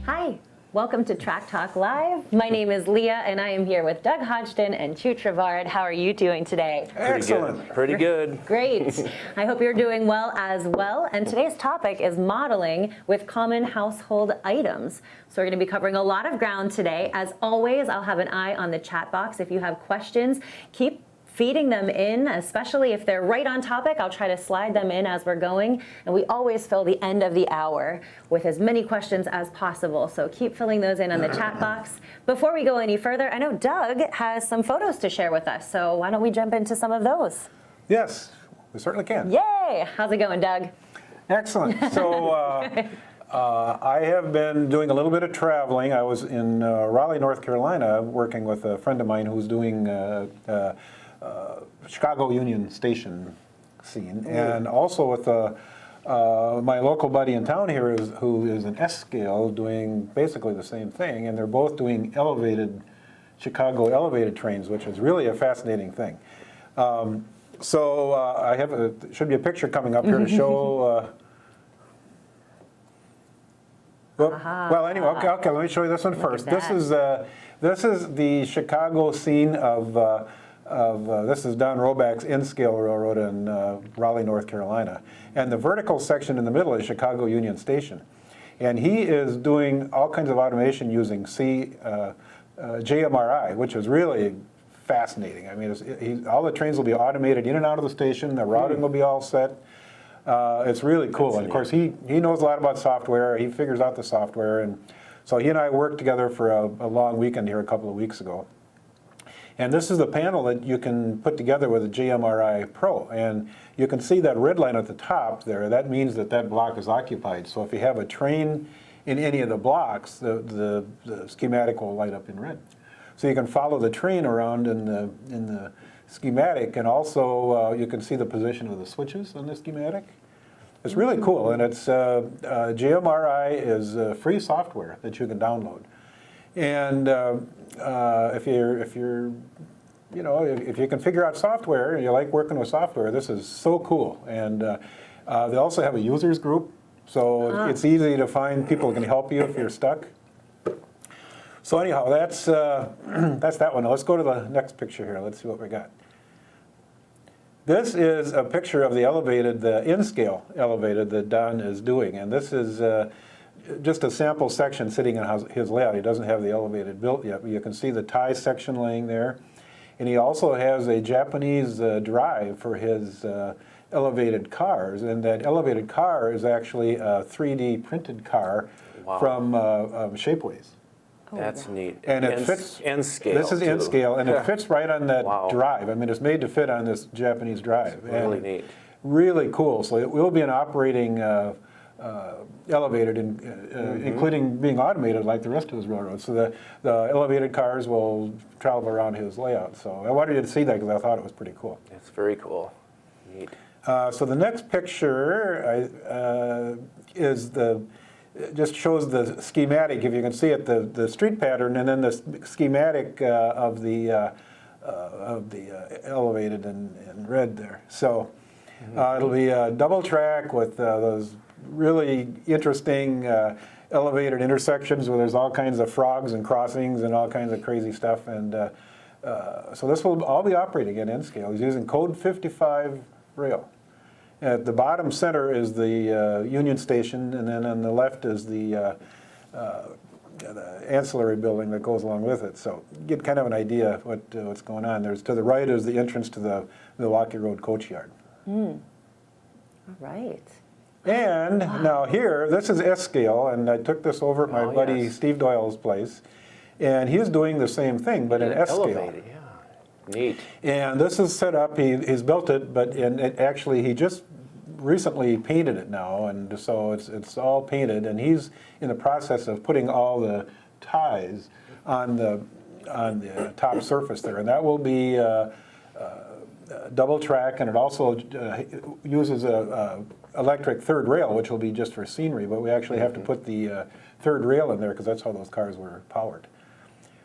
Hi, welcome to Track Talk Live. My name is Leah, and I am here with Doug Hodgdon and Chooch Rivard. How are you doing today? Excellent. Pretty good. Great. I hope you're doing well as well. And today's topic is modeling with common household items. So we're going to be covering a lot of ground today. As always, I'll have an eye on the chat box. If you have questions, keep feeding them in, especially if they're right on topic. I'll try to slide them in as we're going. And we always fill the end of the hour with as many questions as possible. So keep filling those in on the chat box. Before we go any further, I know Doug has some photos to share with us. So why don't we jump into some of those? Yes, we certainly can. Yay! How's it going, Doug? Excellent. So I have been doing a little bit of traveling. I was in Raleigh, North Carolina, working with a friend of mine who's doing Chicago Union Station scene, and also with my local buddy in town here who is an S-scale doing basically the same thing, and they're both doing Chicago elevated trains, which is really a fascinating thing. So I have should be a picture coming up here to show. Well, anyway, okay, let me show you this one first. This is the Chicago scene of this is Don Roback's N-scale railroad in Raleigh, North Carolina. And the vertical section in the middle is Chicago Union Station. And he is doing all kinds of automation using JMRI, which is really fascinating. I mean, all the trains will be automated in and out of the station. The routing will be all set. It's really cool. And of course, he knows a lot about software. He figures out the software. And so he and I worked together for a long weekend here a couple of weeks ago. And this is the panel that you can put together with a JMRI Pro. And you can see that red line at the top there. That means that block is occupied. So if you have a train in any of the blocks, the schematic will light up in red. So you can follow the train around in the schematic, and also you can see the position of the switches on the schematic. It's really cool, and it's JMRI is free software that you can download. And if you can figure out software and you like working with software, this is so cool. And they also have a users group, so it's easy to find people who can help you if you're stuck. So anyhow, that's that one. Now let's go to the next picture here. Let's see what we got. This is a picture of the N-scale elevated that Don is doing, and this is just a sample section sitting in his layout. He doesn't have the elevated built yet, but you can see the tie section laying there. And he also has a Japanese drive for his elevated cars, and that elevated car is actually a 3D printed car from Shapeways. That's neat. And it fits. N-scale. This is N-scale, and it fits right on that drive. I mean, it's made to fit on this Japanese drive. It's really neat. Really cool. So it will be an operating elevated, including being automated like the rest of his railroad. So the elevated cars will travel around his layout. So I wanted you to see that because I thought it was pretty cool. It's very cool. Neat. So the next picture just shows the schematic. If you can see it, the street pattern, and then the schematic of the elevated in red there. So it'll be a double track with those really interesting elevated intersections where there's all kinds of frogs and crossings and all kinds of crazy stuff. And so this will all be operating at N-scale. He's using code 55 rail. At the bottom center is the Union Station, and then on the left is the ancillary building that goes along with it. So you get kind of an idea of what's going on. To the right is the entrance to the Milwaukee Road coach yard. All right. And now here, this is S-scale, and I took this over at my buddy Steve Doyle's place, and he's doing the same thing, but in S-scale. Elevated, yeah. Neat. And this is set up, he's built it, but actually he just recently painted it now, and so it's all painted, and he's in the process of putting all the ties on the top surface there, and that will be double track, and it also uses a electric third rail, which will be just for scenery, but we actually have to put the third rail in there because that's how those cars were powered.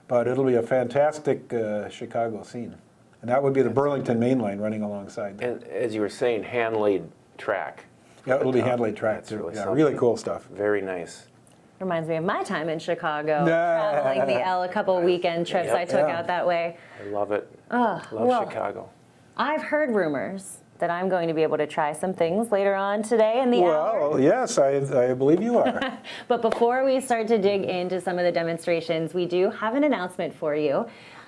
But it'll be a fantastic Chicago scene. And that would be the Burlington main line running alongside there. And as you were saying, hand-laid track. Yeah, it'll be hand-laid track too. Really yeah, really cool stuff. Very nice. Reminds me of my time in Chicago, Nah. traveling the L, a couple weekend trips I took out that way. I love it. Oh, Love well, Chicago. I've heard rumors that I'm going to be able to try some things later on today in the hour. Well, yes, I believe you are. But before we start to dig into some of the demonstrations, we do have an announcement for you.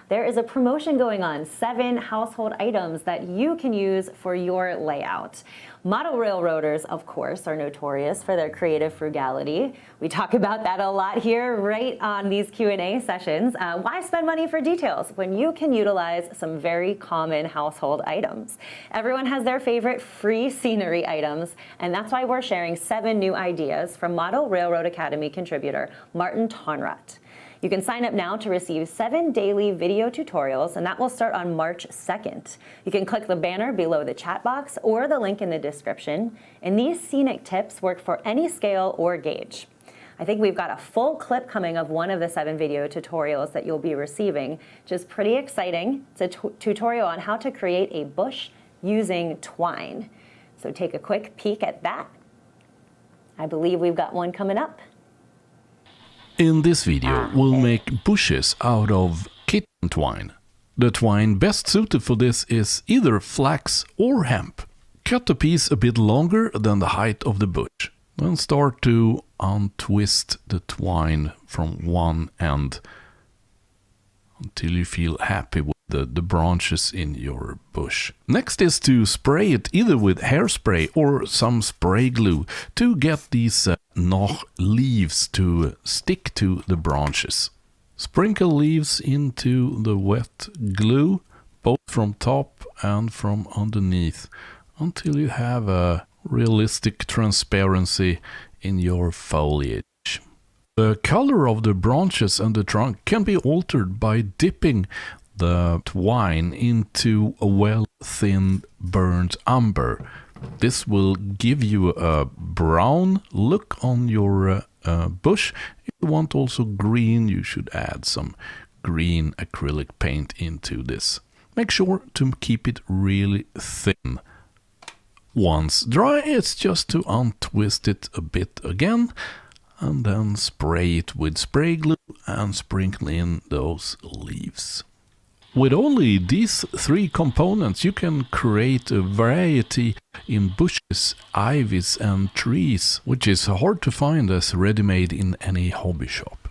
There is a promotion going on, 7 household items that you can use for your layout. Model railroaders, of course, are notorious for their creative frugality. We talk about that a lot here right on these Q&A sessions. Why spend money for details when you can utilize some very common household items? Everyone has their favorite free scenery items, and that's why we're sharing 7 new ideas from Model Railroad Academy contributor Martin Tonrat. You can sign up now to receive 7 daily video tutorials, and that will start on March 2nd. You can click the banner below the chat box or the link in the description, and these scenic tips work for any scale or gauge. I think we've got a full clip coming of one of the 7 video tutorials that you'll be receiving, which is pretty exciting. It's a tutorial on how to create a bush using twine. So take a quick peek at that. I believe we've got one coming up. In this video, we'll make bushes out of kitten twine. The twine best suited for this is either flax or hemp. Cut the piece a bit longer than the height of the bush. Then start to untwist the twine from one end until you feel happy with the branches in your bush. Next is to spray it either with hairspray or some spray glue to get these leaves to stick to the branches. Sprinkle leaves into the wet glue, both from top and from underneath, until you have a realistic transparency in your foliage. The color of the branches and the trunk can be altered by dipping the twine into a well-thinned burnt umber. This will give you a brown look on your bush. If you want also green, you should add some green acrylic paint into this. Make sure to keep it really thin. Once dry, it's just to untwist it a bit again, and then spray it with spray glue and sprinkle in those leaves. With only these 3 components, you can create a variety in bushes, ivies and trees, which is hard to find as ready-made in any hobby shop.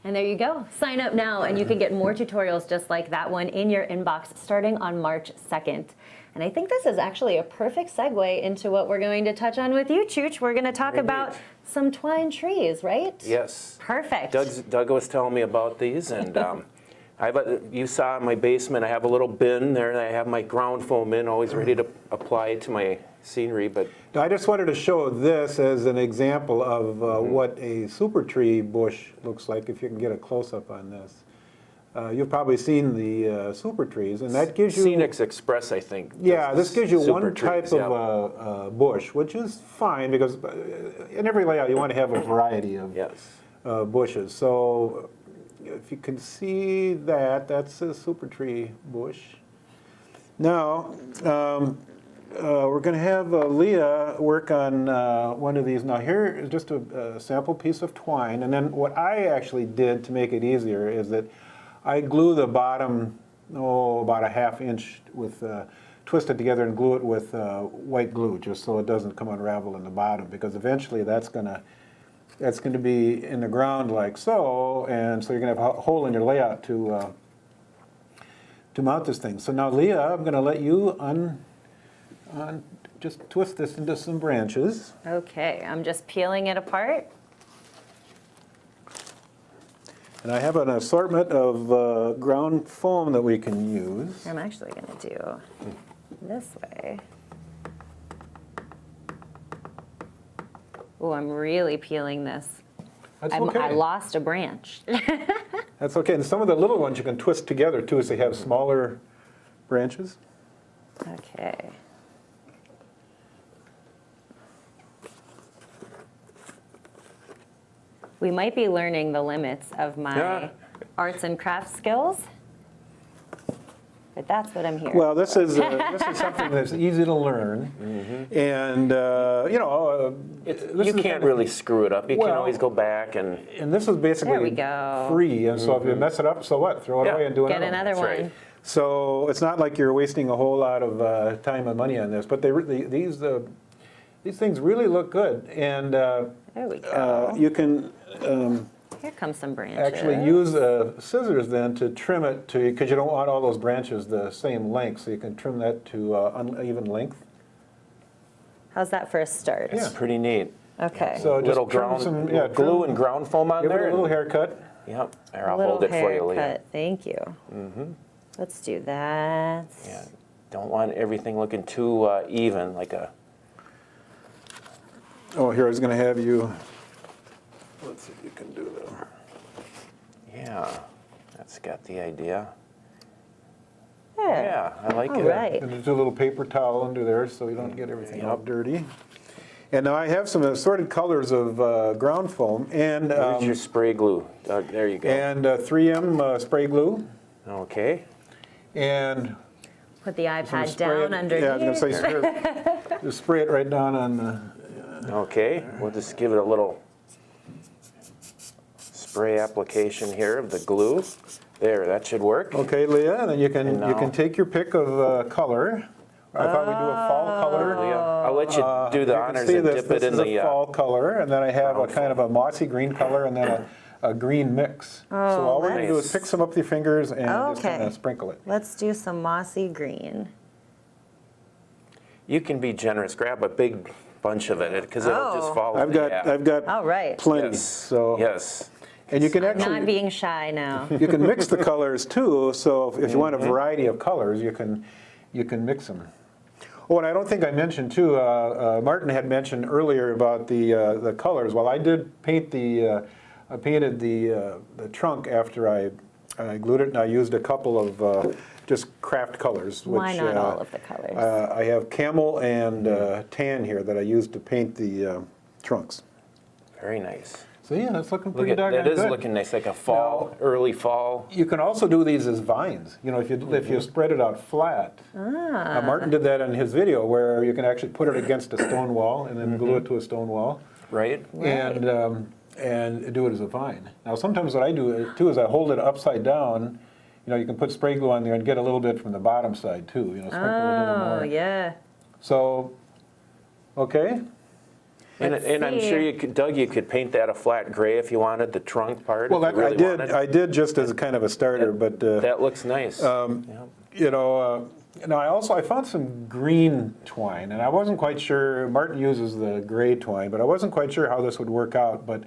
And there you go. Sign up now and you can get more tutorials just like that one in your inbox starting on March 2nd. And I think this is actually a perfect segue into what we're going to touch on with you, Chooch. We're going to talk about some twine trees, right? Yes. Perfect. Doug was telling me about these, and you saw in my basement, I have a little bin there, and I have my ground foam in, always ready to apply to my scenery. But Now, I just wanted to show this as an example of what a super tree bush looks like, if you can get a close-up on this. You've probably seen the super trees, and that gives you... Scenics Express, I think. Yeah, this gives you super one type trees, of bush, which is fine, because in every layout you want to have a variety of bushes. So if you can see that, that's a super tree bush. Now, we're going to have Leah work on one of these. Now here is just a sample piece of twine, and then what I actually did to make it easier is that I glue the bottom, about a ½ inch with, twist it together and glue it with white glue, just so it doesn't come unravel in the bottom, because eventually that's going to be in the ground like so, and so you're going to have a hole in your layout to mount this thing. So now, Leah, I'm going to let you just twist this into some branches. Okay, I'm just peeling it apart. And I have an assortment of ground foam that we can use. I'm actually going to do this way. Oh, I'm really peeling this. That's okay. I lost a branch. That's okay. And some of the little ones you can twist together too, so you have smaller branches. Okay. We might be learning the limits of my arts and crafts skills. But that's what I'm hearing. Well, this is something that's easy to learn, and You can't really screw it up. You can Well, always go back and. And this is basically There we go. free, and so if you mess it up, so what? Throw it Yeah. away and do Get another another That's one. right. So it's not like you're wasting a whole lot of time and money on this, but these things really look good, and There we go. you can Here comes some branches. actually use scissors then to trim it to, because you don't want all those branches the same length, so you can trim that to uneven length. How's that for a start? Yeah. Pretty neat. Okay. So just Little trim ground, some, little glue trim- and ground foam on Give there. it a little haircut. Yep, there, I'll Little hold it for you, Leah. haircut. Thank you. Let's do that. Yeah, don't want everything looking too even, like a. Oh, here, I was going to have you, let's see if you can do that. Yeah, that's got the idea. Yeah. Yeah, I like All it. right. And there's a little paper towel under there so you don't get everything all Yep. dirty. And now I have some assorted colors of ground foam and Where's your spray glue? There you go. 3M spray glue. Okay. And Put the some iPad spray down it- underneath. Yeah, I was going to say, just spray it right down on the, Okay, we'll just give it a little spray application here of the glue. There, that should work. okay, Leah, and then you And now- can take your pick of color. I thought we'd do a fall color. Leah, I'll let you do the You can honors see and this, dip this it in is the. a fall color, and then I have a ground kind of a mossy green color, and then a green mix. So all we're going to do is nice. pick some up with your fingers and just Okay. kind of sprinkle it. Let's do some mossy green. You can be generous. Grab a big bunch of it because it'll Oh. just fall. I've got All right. plenty. Yes. So Yes. and you can Not actually being shy now. you can mix the colors too. So if you want a variety of colors, you can mix them. Oh, and I don't think I mentioned too. Martin had mentioned earlier about the colors. Well, I did paint I painted the trunk after I glued it, and I used a couple of just craft colors. Why which, not all of the colors? I have camel and tan here that I used to paint the trunks. Very nice. So yeah, that's looking Look pretty at doggone that is good. looking nice, like a fall, early fall. You can also do these as vines. You know, if you spread it out flat. Martin did that in his video, where you can actually put it against a stone wall and then glue it to a stone wall, Right? and do it as a vine. Now, sometimes what I do too is I hold it upside down. You know, you can put spray glue on there and get a little bit from the bottom side too. You know, sprinkle a little Oh, more. yeah. So, okay. And Let's I'm see. sure you could, Doug, you could paint that a flat gray if you wanted the trunk part. Well, if you I really did. wanted. I did just as a kind of a starter, but. That looks nice. Yeah. You know, now I found some green twine, and I wasn't quite sure. Martin uses the gray twine, but I wasn't quite sure how this would work out. But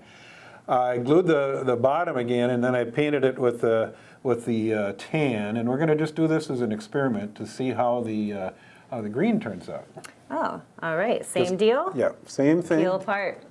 I glued the bottom again, and then I painted it with the tan. And we're going to just do this as an experiment to see how the green turns out. Oh, all right. Same Just- deal? Yeah, same thing. Peel apart.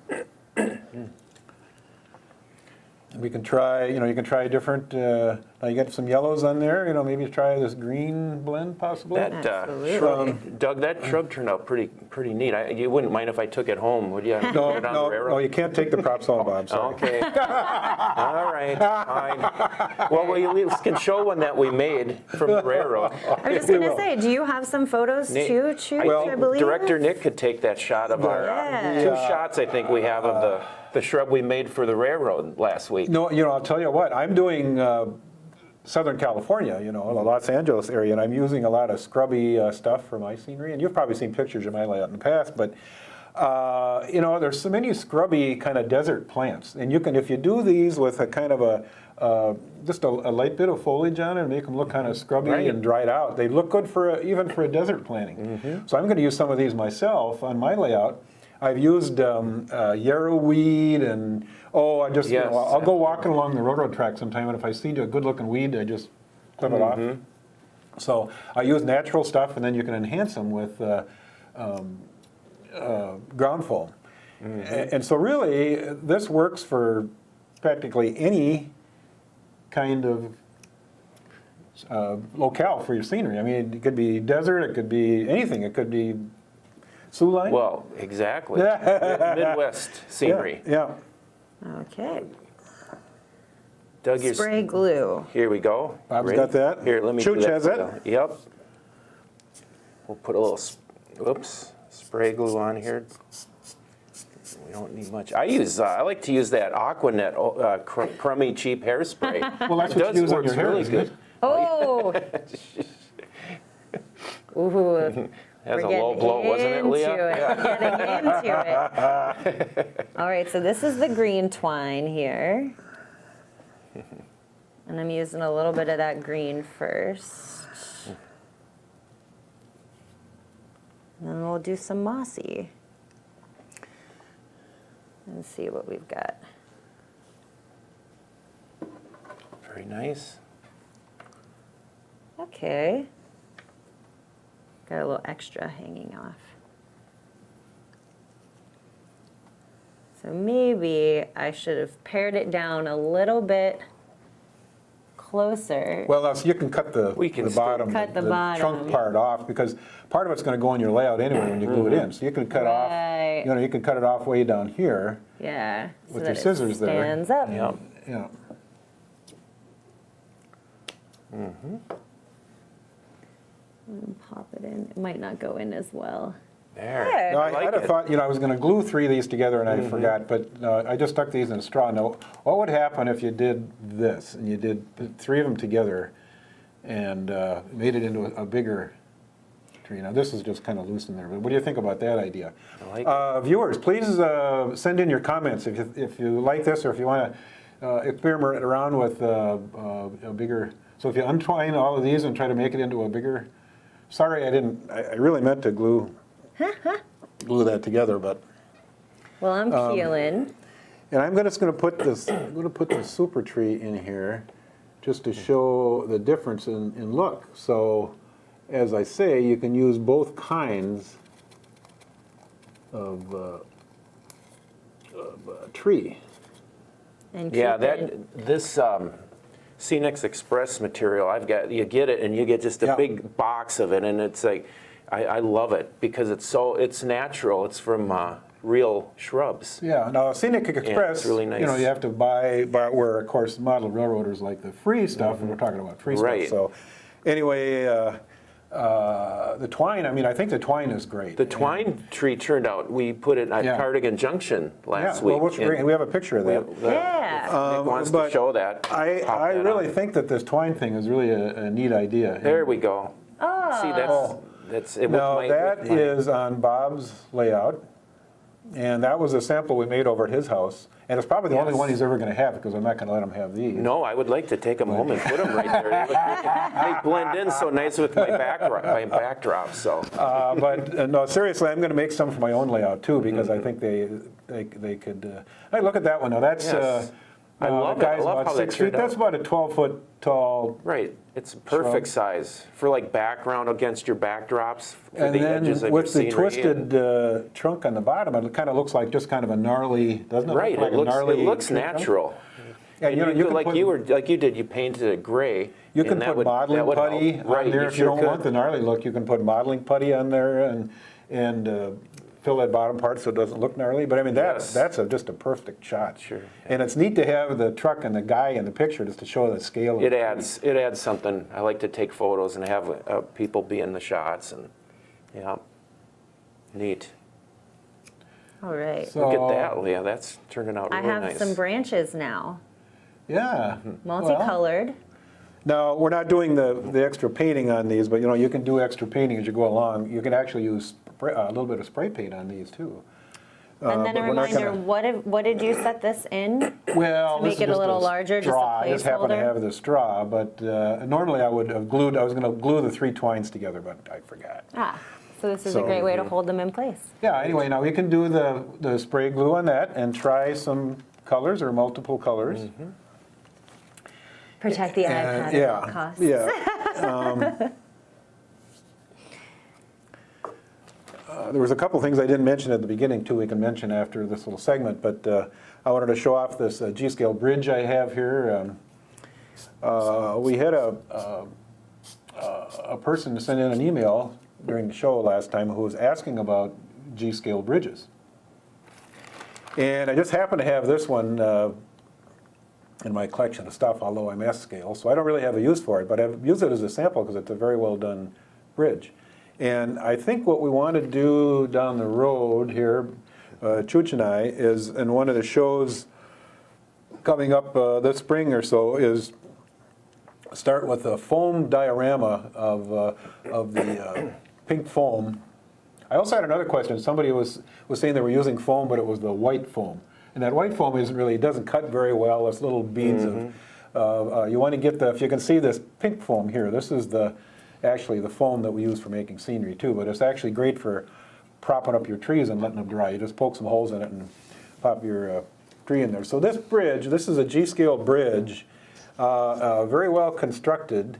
We can try. You know, you can try different. Now you got some yellows on there. You know, maybe try this green blend possibly. That Absolutely. shrub, Doug, that shrub turned out pretty neat. You wouldn't mind if I took it home, would you? No, Put it on the railroad? no, you can't take the props home, Bob. Sorry. Okay. All right, fine. Well, we at least can show one that we made from the railroad. I was just We going to will. say, do you have some photos Nick, too, Chooch, Well, I believe? Director Nick could take that shot of our Yeah. two shots. I think we have of the shrub we made for the railroad last week. No, you know, I'll tell you what. I'm doing Southern California, you know, the Los Angeles area, and I'm using a lot of scrubby stuff for my scenery. And you've probably seen pictures of my layout in the past, but you know, there's so many scrubby kind of desert plants, and you can, if you do these with a kind of just a light bit of foliage on it, and make them look kind of scrubby Right. and dried out. They look good for even for a desert planting. So I'm going to use some of these myself on my layout. I've used yarrowweed and I just you Yes. know, I'll go walking along the railroad track sometime, and if I see a good-looking weed, I just clip it off. So I use natural stuff, and then you can enhance them with ground foam. And so really, this works for practically any kind of locale for your scenery. I mean, it could be desert, it could be anything, it could be Sioux line. Well, exactly. Midwest scenery. Yeah. Okay. Doug, your Spray glue. Here we go. Bob's Ready? got that. Here, let me Chooch do that has for it. you. Yep. We'll put a little, spray glue on here. We don't need much. I like to use that Aquanet crummy cheap hairspray. Well, that's It what you use on your works hair, really isn't good. it? Oh. Ooh. That's a We're low getting blow, wasn't it, Leah? We're getting into it. All right, so this is the green twine here. And I'm using a little bit of that green first. And then we'll do some mossy. And see what we've got. Very nice. Okay. Got a little extra hanging off. So maybe I should have pared it down a little bit closer. Well, so you can cut the still bottom, cut the trunk bottom. part off, because part of it's going to go in your layout anyway when you glue it in. So you can cut Right. off, you can cut it off way down here. Yeah. So With that your it scissors there. stands up. Yep. Yeah. And pop it in. It might not go in as well. There. There. No, I I'd like have it. thought, I was going to glue 3 of these together and I forgot, but I just stuck these in a straw. Now, what would happen if you did this and you did 3 of them together and made it into a bigger tree? Now, this is just kind of loose in there, but what do you think about that idea? I like Viewers, please send in your comments if you like this or if you want to experiment around with a bigger. So if you untwine all of these and try to make it into a bigger. Sorry, I really meant to glue that together, but. Well, I'm peeling. And I'm just going to put this. I'm going to put the super tree in here, just to show the difference in look. So, as I say, you can use both kinds of tree. And Yeah, keep it- this Scenics Express material, you get it and you get just a Yeah. big box of it, and it's like, I love it because it's natural. It's from real shrubs. Yeah. Now, Scenic Express, it's really nice. you have to buy where, of course, model railroaders like the free stuff, and we're talking about free Right. stuff. So, anyway, the twine. I mean, I think the twine is great. The twine tree turned out. We put it at Yeah. Cardigan Junction last Yeah. week. Well, what's great? We have a picture of that. Yeah. Nick wants to But show that. I Pop that really on. think that this twine thing is really a neat idea. There we go. Oh. See, that's it. Now, that is on Bob's layout, and that was a sample we made over at his house, and it's probably the only Yes. one he's ever going to have, because I'm not going to let him have these. No, I would like to take them home and put them right there. They blend in so nice with my backdrop. So But no, seriously, I'm going to make some for my own layout too, because I think they could. Hey, look at that one. Now that's Yes. I love the it. I guy's love about how that 6 feet. turned out. That's about a 12-foot tall. right, it's perfect size for like background against your backdrops for And the edges then of with your the scenery. twisted trunk on the bottom, it kind of looks like just kind of a gnarly, doesn't it? Right, look like a gnarly it looks tree trunk? natural. And And you could, can like put- you did, you painted it gray. You and can that put would- modeling that would help. putty on Right, there if you sure don't want could. the gnarly look. You can put modeling putty on there and fill that bottom part so it doesn't look gnarly. But I mean, Yes. that's just a perfect shot. Sure. And it's neat to have the truck and the guy in the picture just to show the scale of It the adds something. I like to take photos and have people be in the shots, and yeah, neat. All right. So, Look at that, Leah. That's turning out I really have nice. some branches now, Yeah. multicolored. Now, we're not doing the extra painting on these, but you can do extra painting as you go along. You can actually use a little bit of spray paint on these too. And then a but we're not reminder, gonna- what did you set this in? Well, To this make is it a just little larger, just a straw. I just happen to placeholder? have the straw, but normally I would have glued. I was going to glue the 3 twines together, but I forgot. Ah, so this is a So- great way to hold them in place. Yeah. Anyway, now we can do the spray glue on that and try some colors or multiple colors. Mm-hmm. Protect the iPad at all costs. Yeah. There was a couple things I didn't mention at the beginning too. We can mention after this little segment, but I wanted to show off this G-scale bridge I have here. We had a person send in an email during the show last time who was asking about G-scale bridges, and I just happened to have this one in my collection of stuff, although I'm S-scale. So I don't really have a use for it, but I've used it as a sample because it's a very well done bridge. And I think what we want to do down the road here, Chooch and I, is in one of the shows coming up this spring or so, is start with a foam diorama of the pink foam. I also had another question. Somebody was saying they were using foam, but it was the white foam. And that white foam doesn't cut very well. It's little beads of, you want to get if you can see this pink foam here, this is actually the foam that we use for making scenery too, but it's actually great for propping up your trees and letting them dry. You just poke some holes in it and pop your tree in there. So this bridge, this is a G-scale bridge, very well constructed,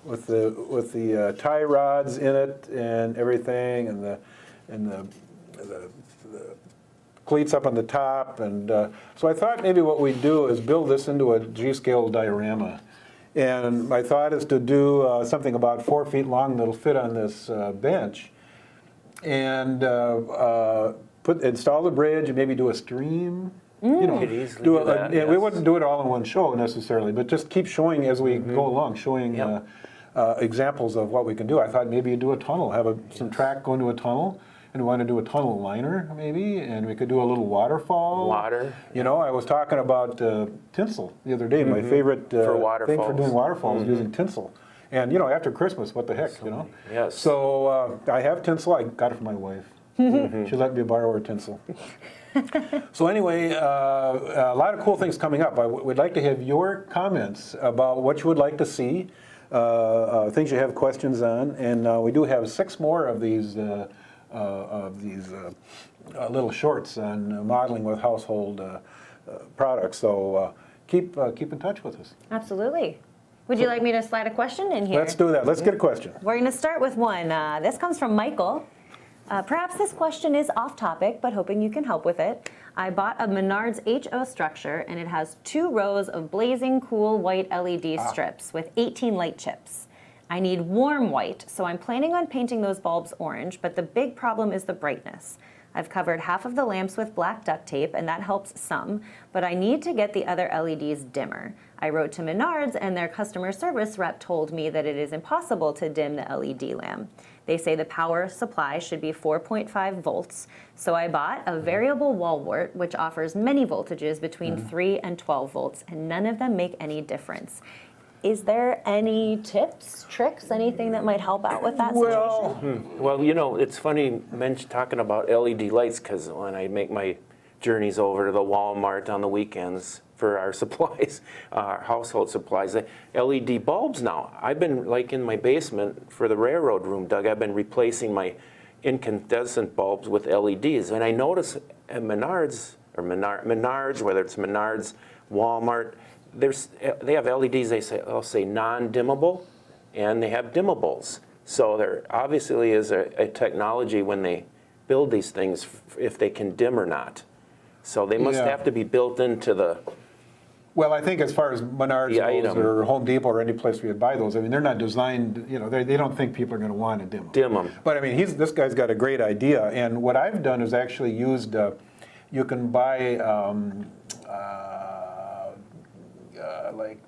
with the tie rods in it and everything, and the cleats up on the top. And so I thought maybe what we'd do is build this into a G-scale diorama. And my thought is to do something about 4 feet long that'll fit on this bench, and install the bridge and maybe do a stream. You know, Could easily do that, We yes. wouldn't do it all in one show necessarily, but just keep showing as we go along, showing Yep. examples of what we can do. I thought maybe you do a tunnel, have some track go into a tunnel, and we want to do a tunnel liner maybe, and we could do a little waterfall. Water. You know, I was talking about tinsel the other day. My favorite For thing for waterfalls. doing waterfalls is using tinsel. And you know, after Christmas, what the heck, you know? Yes. So I have tinsel. I got it from my wife. She let me borrow her tinsel. So anyway, a lot of cool things coming up. We'd like to have your comments about what you would like to see, things you have questions on, and we do have 6 more of these little shorts on modeling with household products. So keep in touch with us. Absolutely. Would you like me to slide a question in here? Let's do that. Let's get a question. We're going to start with one. This comes from Michael. Perhaps this question is off topic, but hoping you can help with it. I bought a Menards HO structure, and it has 2 rows of blazing cool white LED strips with 18 light chips. I need warm white, so I'm planning on painting those bulbs orange, but the big problem is the brightness. I've covered half of the lamps with black duct tape, and that helps some, but I need to get the other LEDs dimmer. I wrote to Menards, and their customer service rep told me that it is impossible to dim the LED lamp. They say the power supply should be 4.5 volts, so I bought a variable wall wart, which offers many voltages between 3 and 12 volts, and none of them make any difference. Is there any tips, tricks, anything that might help out with that situation? Well, you know, it's funny talking about LED lights, because when I make my journeys over to the Walmart on the weekends for our supplies, our household supplies, LED bulbs now. I've been, like in my basement for the railroad room, Doug, I've been replacing my incandescent bulbs with LEDs. And I notice at Menards, whether it's Menards, Walmart, they have LEDs, they'll say non-dimmable, and they have dimmables. So there obviously is a technology when they build these things, if they can dim or not. So they must have to be built into the... Well, I think as far as Menards The goes, item. or Home Depot or any place where you'd buy those, I mean, they're not designed, you know, they don't think people are going to want to dim them. Dim 'em. But I mean, this guy's got a great idea. And what I've done is actually used, you can buy, like,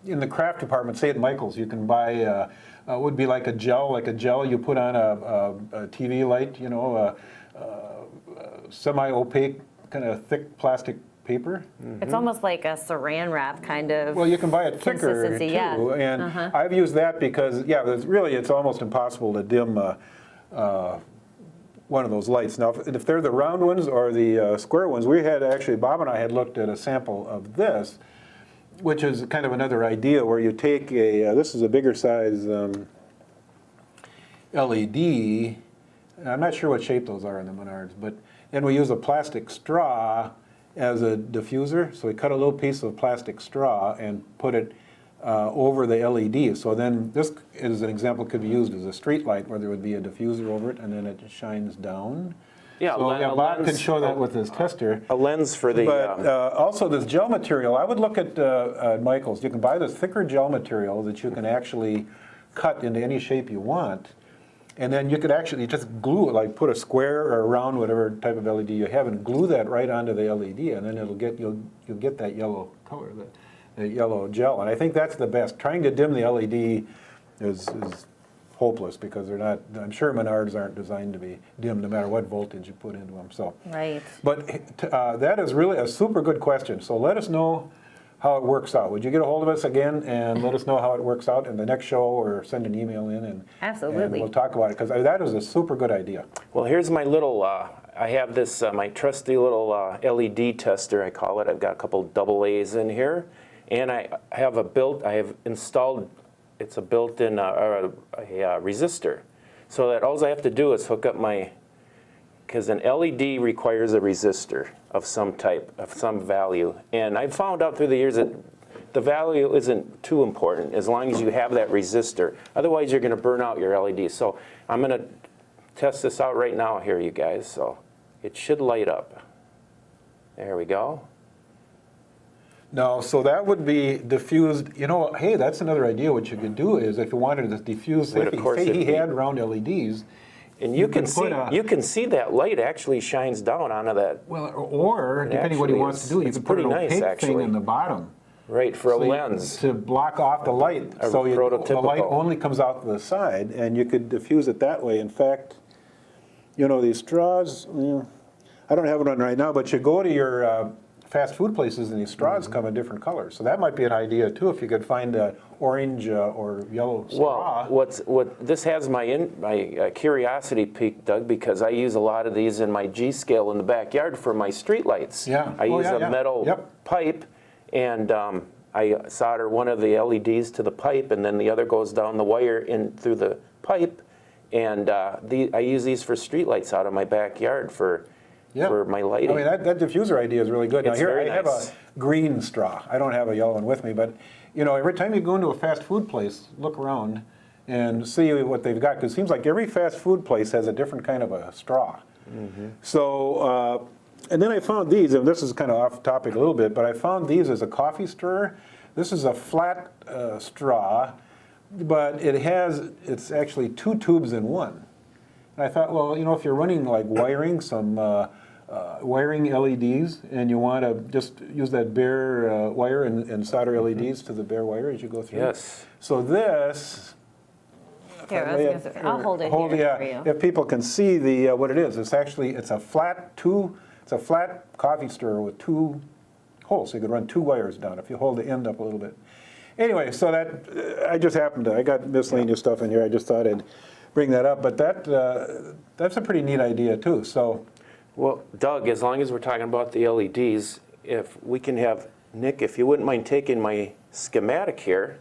in the craft department, say at Michael's, you can buy, would be like a gel you put on a TV light, you know, semi-opaque, kind of thick plastic paper. It's almost like a saran wrap kind of. Well, you can buy it thicker too, consistency, yeah. and I've used that because, it's almost impossible to dim one of those lights. Now, if they're the round ones or the square ones, Bob and I had looked at a sample of this, which is kind of another idea where you take this is a bigger size LED. I'm not sure what shape those are in the Menards, but then we use a plastic straw as a diffuser. So we cut a little piece of plastic straw and put it over the LED. So then this, as an example, could be used as a street light where there would be a diffuser over it and then it shines down. Yeah, So a Bob can lens- show that with his tester. A lens for the... But also this gel material, I would look at Michael's. You can buy this thicker gel material that you can actually cut into any shape you want. And then you could actually just glue it, like put a square or round, whatever type of LED you have, and glue that right onto the LED, and then you'll get that yellow color, the yellow gel. And I think that's the best. Trying to dim the LED is hopeless because they're not. I'm sure Menards aren't designed to be dimmed no matter what voltage you put into them. So, Right. But that is really a super good question. So let us know how it works out. Would you get a hold of us again and let us know how it works out in the next show, or send an email in and Absolutely. and we'll talk about it, because that is a super good idea. Well, here's my little, I have this, my trusty little LED tester, I call it. I've got a couple double A's in here. And I have installed, it's a built-in resistor. So that all I have to do is hook up because an LED requires a resistor of some type, of some value. And I've found out through the years that the value isn't too important as long as you have that resistor. Otherwise, you're going to burn out your LED. So I'm going to test this out right now here, you guys. So it should light up. There we go. No, so that would be diffused. You know, hey, that's another idea. What you could do is, if you wanted to diffuse, But of course say he it'd be- had round LEDs, And you can could put see a- that light actually shines down onto that, well, or depending what he actually wants to do, you it's could put an pretty nice, opaque thing actually. in the bottom. right, for a So you- lens. to block off the light, A so the light prototypical. only comes out to the side, and you could diffuse it that way. In fact, you know, these straws, I don't have it on right now, but you go to your fast food places and these straws come in different colors. So that might be an idea too, if you could find an orange or yellow straw. Well, what this has my curiosity piqued, Doug, because I use a lot of these in my G-scale in the backyard for my street lights. Yeah. I Oh, use yeah, a yeah. metal Yep. pipe, and I solder one of the LEDs to the pipe, and then the other goes down the wire in through the pipe, and I use these for street lights out of my backyard for my lighting. I mean, that diffuser idea is really good. Now It's here very I have nice. a green straw. I don't have a yellow one with me, but you know, every time you go into a fast food place, look around and see what they've got, because it seems like every fast food place has a different kind of a straw. So, and then I found these, and this is kind of off topic a little bit, but I found these as a coffee stirrer. This is a flat straw, but it's actually two tubes in one. And I thought, well, you know, if you're running like wiring, some wiring LEDs, and you want to just use that bare wire and solder LEDs to the bare wire as you go through. Yes. So this, Here, I was gonna say, I'll hold it here for you. if people can see the what it is, it's a flat coffee stirrer with two holes, so you could run two wires down if you hold the end up a little bit. Anyway, so that I got miscellaneous stuff in here. I just thought I'd bring that up, but that's a pretty neat idea too. So, Well, Doug, as long as we're talking about the LEDs, if we can have, Nick, if you wouldn't mind taking my schematic here,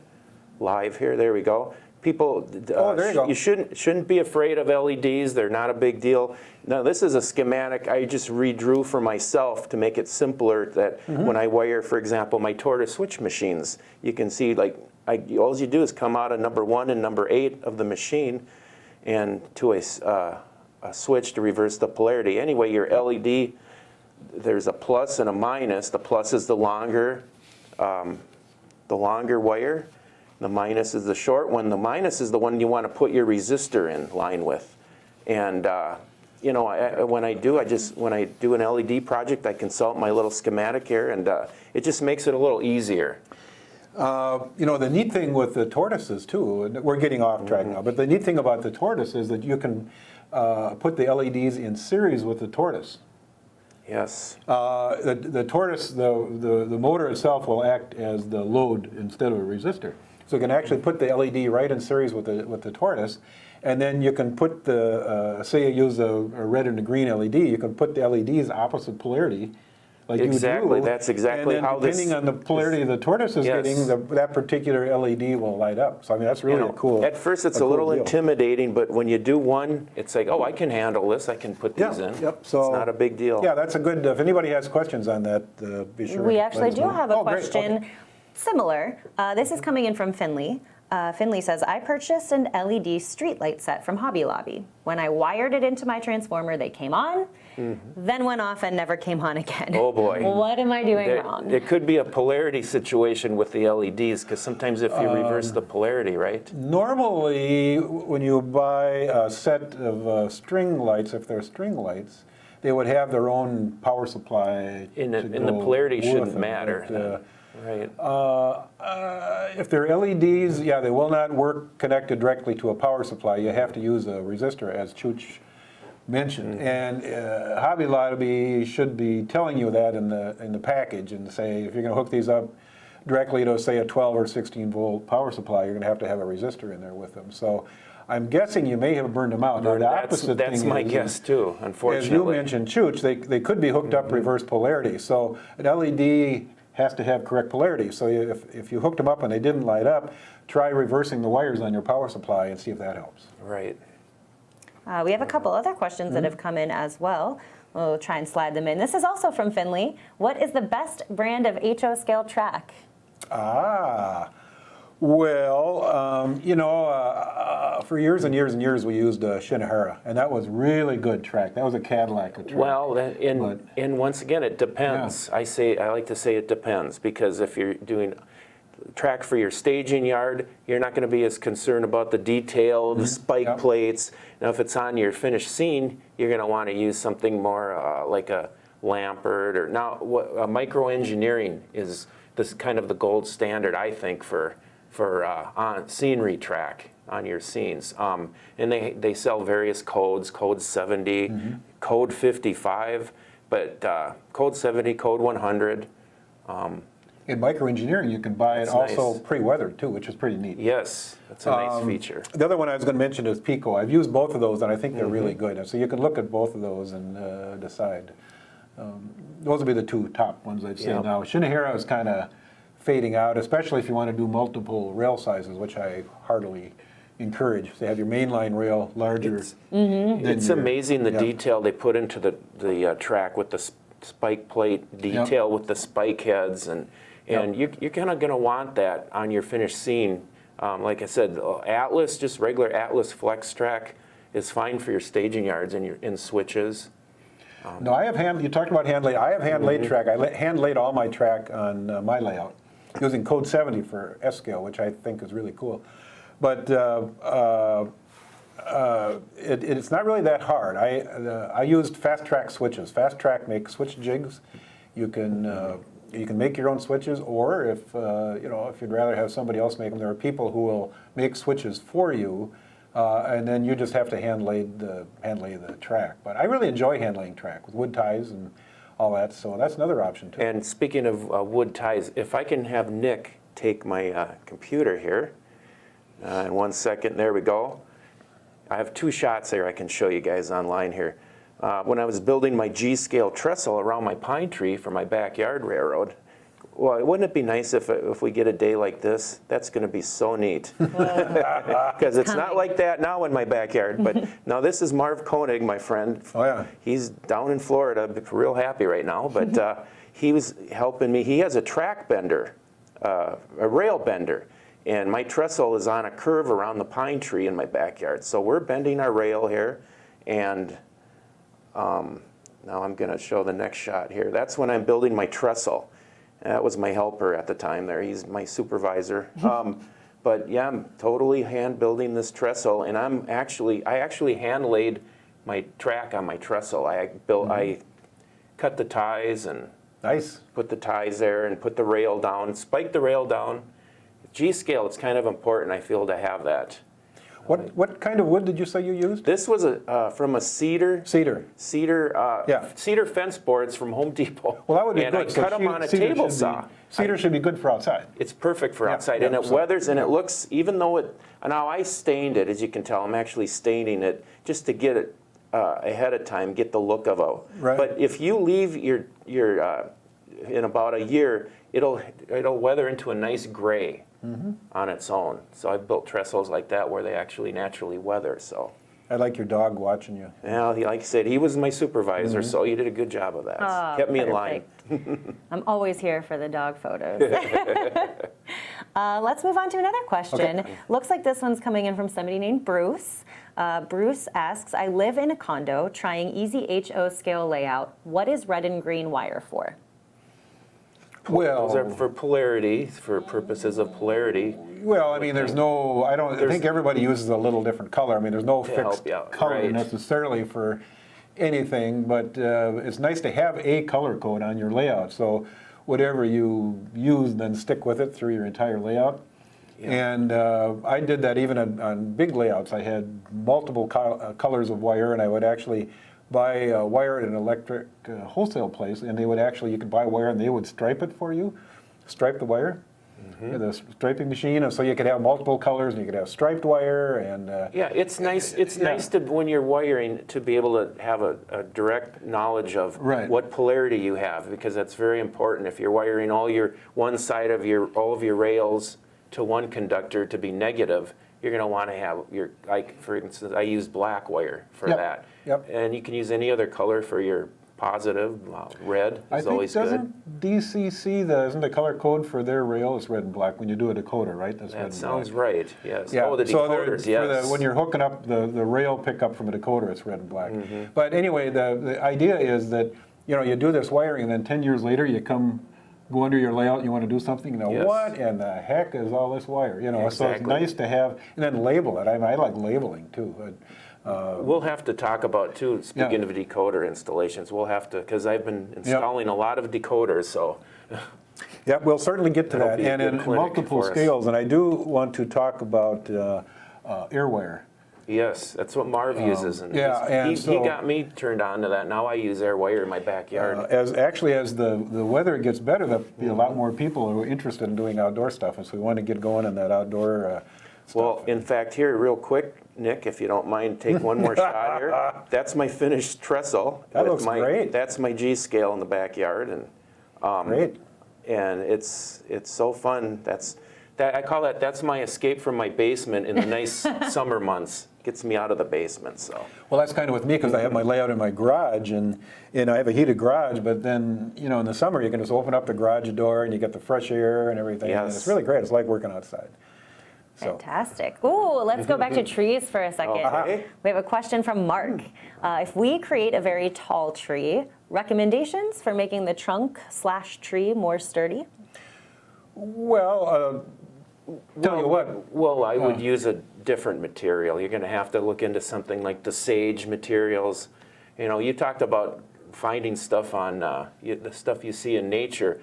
live here, there we go. People, there you go. you shouldn't be afraid of LEDs. They're not a big deal. Now, this is a schematic I just redrew for myself to make it simpler, that when I wire, for example, my tortoise switch machines, you can see, like, all you do is come out of number 1 and number 8 of the machine and to a switch to reverse the polarity. Anyway, your LED, there's a plus and a minus. The plus is the longer wire. The minus is the short one. The minus is the one you want to put your resistor in line with. And you know, when I do an LED project, I consult my little schematic here, and it just makes it a little easier. you know, the neat thing with the tortoises too, and we're getting off track now, but the neat thing about the tortoise is that you can put the LEDs in series with the tortoise. Yes. The tortoise, the motor itself will act as the load instead of a resistor. So you can actually put the LED right in series with the tortoise, and then you can put say you use a red and a green LED, you can put the LEDs opposite polarity, like Exactly, you do. that's exactly and then how this depending on the polarity the tortoise is Yes. getting, that particular LED will light up. So I mean, that's really You know, a cool. At first, it's a cool little deal. intimidating, but when you do one, it's like, oh, I can handle this. I can put these in. Yep. So it's not a big deal. Yeah, that's a good. If anybody has questions on that, be sure. We to actually let us do know. have a Oh, great, question okay. similar. This is coming in from Finley. Finley says, I purchased an LED streetlight set from Hobby Lobby. When I wired it into my transformer, they came on, then went off and never came on again. Oh boy. What am I doing wrong? It could be a polarity situation with the LEDs, because sometimes if you reverse the polarity, right? Normally, when you buy a set of string lights, if they're string lights, they would have their own power supply. And the go polarity with shouldn't them, matter. but, Right. if they're LEDs, yeah, they will not work connected directly to a power supply. You have to use a resistor, as Chooch mentioned. And Hobby Lobby should be telling you that in the package, and say if you're going to hook these up directly to, say, a 12 or 16 volt power supply, you're going to have a resistor in there with them. So I'm guessing you may have burned them out. Now, the opposite That's thing my is, guess too, unfortunately. as you mentioned, Chooch, they could be hooked up reverse polarity. So an LED has to have correct polarity. So if you hooked them up and they didn't light up, try reversing the wires on your power supply and see if that helps. Right. We have a couple other questions that have come in as well. We'll try and slide them in. This is also from Finley. What is the best brand of HO scale track? Well, for years and years and years we used Shinohara, and that was really good track. That was a Cadillac track. Well, and once again, it depends. Yeah. I like to say it depends, because if you're doing track for your staging yard, you're not going to be as concerned about the detail, the spike plates. Now, if it's on your finished scene, you're going to want to use something more like a Lampert, or now micro engineering is this kind of the gold standard, I think, for on scenery track on your scenes. And they sell various codes, code 70, code 55, but code 70, code 100. In microengineering, you can buy it That's also nice. pre-weathered too, which is pretty neat. Yes, that's a nice feature. The other one I was going to mention is Pico. I've used both of those, and I think they're really good. And so you can look at both of those and decide. Those would be the two top ones I'd say Yeah. now. Shinohara is kind of fading out, especially if you want to do multiple rail sizes, which I heartily encourage. So you have your mainline rail larger. It's amazing the detail they put into the track with the spike plate detail with the spike heads, and you're kind of going to want that on your finished scene. Like I said, Atlas, just regular Atlas flex track is fine for your staging yards and in switches. No, I have you talked about hand laid. I have hand laid track. I hand laid all my track on my layout using code 70 for S scale, which I think is really cool. But it's not really that hard. I used Fast Track switches. Fast Track makes switch jigs. You can make your own switches, or if if you'd rather have somebody else make them, there are people who will make switches for you, and then you just have to hand lay the track. But I really enjoy hand laying track with wood ties and all that. So that's another option too. And speaking of wood ties, if I can have Nick take my computer here, in 1 second, there we go. I have two shots there I can show you guys online here. When I was building my G-scale trestle around my pine tree for my backyard railroad, well, wouldn't it be nice if we get a day like this? That's going to be so neat. Because it's not like that now in my backyard. But now this is Marv Koenig, my friend. Oh, yeah. He's down in Florida, real happy right now. But he was helping me. He has a track bender, a rail bender. And my trestle is on a curve around the pine tree in my backyard. So we're bending our rail here. And now I'm going to show the next shot here. That's when I'm building my trestle. That was my helper at the time there. He's my supervisor. But yeah, I'm totally hand building this trestle. And I actually hand laid my track on my trestle. I cut the ties and Nice. put the ties there and put the rail down, spiked the rail down. G-scale, it's kind of important, I feel, to have that. What kind of wood did you say you used? This was from a cedar. Cedar. Cedar fence boards from Home Depot. Well, that would be and good. I cut them on a table saw. Cedar should be good for outside. It's perfect for outside, yeah, and it so- weathers, and it looks, even though it, now I stained it, as you can tell, I'm actually staining it just to get it ahead of time, get the look of a, Right. but if you leave your in about a year, it'll weather into a nice gray on its own. So I've built trestles like that where they actually naturally weather, so. I like your dog watching you. Well, like I said, he was my supervisor, so he did a good job of that. Kept me in line. I'm always here for the dog photos. Let's move on to another question. Okay. Looks like this one's coming in from somebody named Bruce. Bruce asks, I live in a condo trying easy HO scale layout. What is red and green wire for? Those are for polarity, for purposes of polarity. Well, I mean, I think everybody uses a little different color. I mean, there's no fixed color right. necessarily for anything, but it's nice to have a color code on your layout. So whatever you use, then stick with it through your entire layout. Yeah. And I did that even on big layouts. I had multiple colors of wire, and I would actually buy wire at an electric wholesale place, and you could buy wire and they would stripe it for you, stripe the wire, the striping machine, and so you could have multiple colors and you could have striped wire. And yeah, it's nice. It's nice to, when you're wiring, to be able to have a direct knowledge of what polarity you have, because that's very important. If you're wiring one side of all of your rails to one conductor to be negative, you're going to want to have like for instance, I use black wire for that. Yep. And you can use any other color for your positive. Red is always good. Doesn't DCC, isn't the color code for their rail is red and black when you do a decoder, right? That's red and sounds black. right, yes. Yeah. Oh, the decoders, yes. When you're hooking up the rail pickup from a decoder, it's red and black. But anyway, the idea is that, you do this wiring, and then 10 years later you go under your layout, you want to do something, what in the heck is all this wire? Exactly. So it's nice to have, and then label it. I like labeling too. We'll have to talk about, too, speaking of decoder installations, we'll have to, because I've been installing a lot of decoders, so. Yeah, we'll certainly get to that, and in multiple scales. And I do want to talk about air wire. Yes, that's what Marv uses, and he got me turned on to that. Now I use air wire in my backyard. As the weather gets better, there'll be a lot more people who are interested in doing outdoor stuff, and so we want to get going in that outdoor stuff. Well, in fact, here, real quick, Nick, if you don't mind, take one more shot here. That's my finished trestle. That looks great. That's my G scale in the backyard, and great. And it's so fun. I call that's my escape from my basement in the nice summer months. Gets me out of the basement. So. Well, that's kind of with me because I have my layout in my garage, and I have a heated garage. But then in the summer you can just open up the garage door and you get the fresh air and everything. Yes. And it's really great. It's like working outside. Fantastic. Ooh, let's go back to trees for a second. Okay. We have a question from Mark. If we create a very tall tree, recommendations for making the trunk/tree more sturdy? Well, tell you what. Well, I would use a different material. You're going to have to look into something like the sage materials. You talked about finding stuff on the stuff you see in nature.